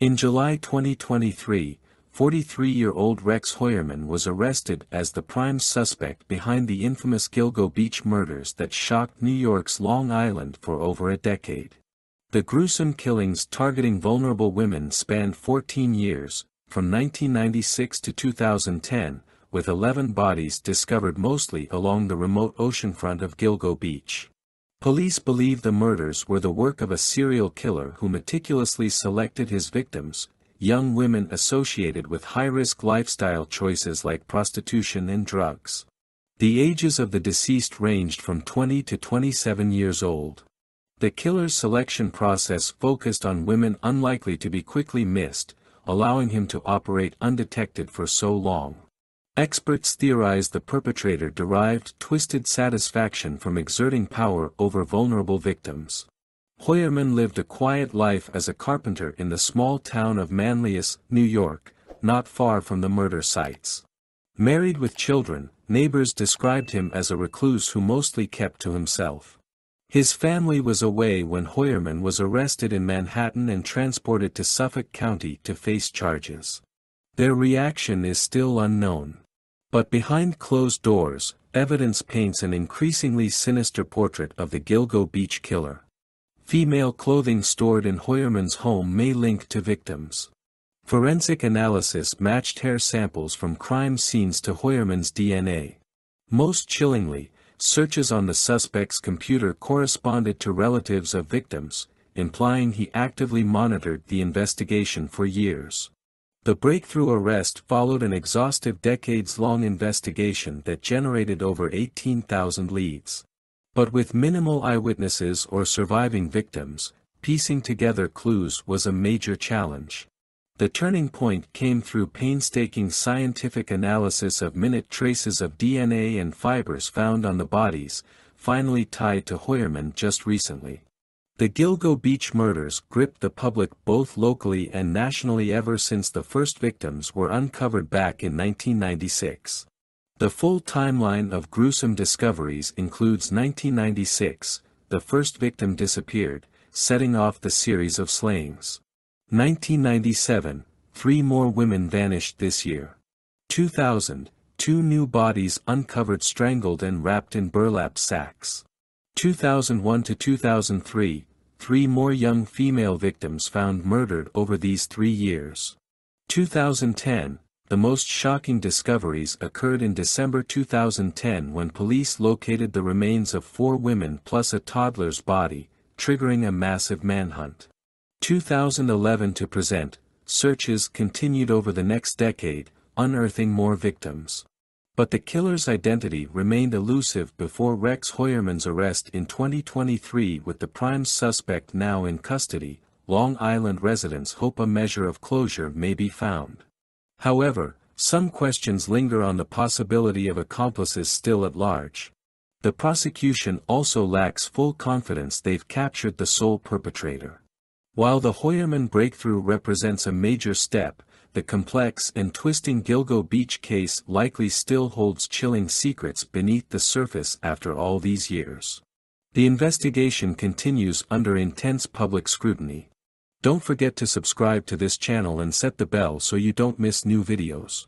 In July 2023, 43-year-old Rex Heuermann was arrested as the prime suspect behind the infamous Gilgo Beach murders that shocked New York's Long Island for over a decade. The gruesome killings targeting vulnerable women spanned 14 years, from 1996 to 2010, with 11 bodies discovered mostly along the remote oceanfront of Gilgo Beach. Police believe the murders were the work of a serial killer who meticulously selected his victims, young women associated with high-risk lifestyle choices like prostitution and drugs. The ages of the deceased ranged from 20 to 27 years old. The killer's selection process focused on women unlikely to be quickly missed, allowing him to operate undetected for so long. Experts theorize the perpetrator derived twisted satisfaction from exerting power over vulnerable victims. Heuermann lived a quiet life as a carpenter in the small town of Manlius, New York, not far from the murder sites. Married with children, neighbors described him as a recluse who mostly kept to himself. His family was away when Heuermann was arrested in Manhattan and transported to Suffolk County to face charges. Their reaction is still unknown. But behind closed doors, evidence paints an increasingly sinister portrait of the Gilgo Beach killer. Female clothing stored in Heuermann's home may link to victims. Forensic analysis matched hair samples from crime scenes to Heuermann's DNA. Most chillingly, searches on the suspect's computer corresponded to relatives of victims, implying he actively monitored the investigation for years. The breakthrough arrest followed an exhaustive decades-long investigation that generated over 18,000 leads. But with minimal eyewitnesses or surviving victims, piecing together clues was a major challenge. The turning point came through painstaking scientific analysis of minute traces of DNA and fibers found on the bodies, finally tied to Heuermann just recently. The Gilgo Beach murders gripped the public both locally and nationally ever since the first victims were uncovered back in 1996. The full timeline of gruesome discoveries includes 1996, the first victim disappeared, setting off the series of slayings. 1997, 3 more women vanished this year. 2000, 2 new bodies uncovered strangled and wrapped in burlap sacks. 2001 to 2003, 3 more young female victims found murdered over these 3 years. 2010, the most shocking discoveries occurred in December 2010 when police located the remains of 4 women plus a toddler's body, triggering a massive manhunt. 2011 to present, searches continued over the next decade, unearthing more victims. But the killer's identity remained elusive before Rex Heuermann's arrest in 2023. With the prime suspect now in custody, Long Island residents hope a measure of closure may be found. However, some questions linger on the possibility of accomplices still at large. The prosecution also lacks full confidence they've captured the sole perpetrator. While the Heuermann breakthrough represents a major step, the complex and twisting Gilgo Beach case likely still holds chilling secrets beneath the surface after all these years. The investigation continues under intense public scrutiny. Don't forget to subscribe to this channel and set the bell so you don't miss new videos.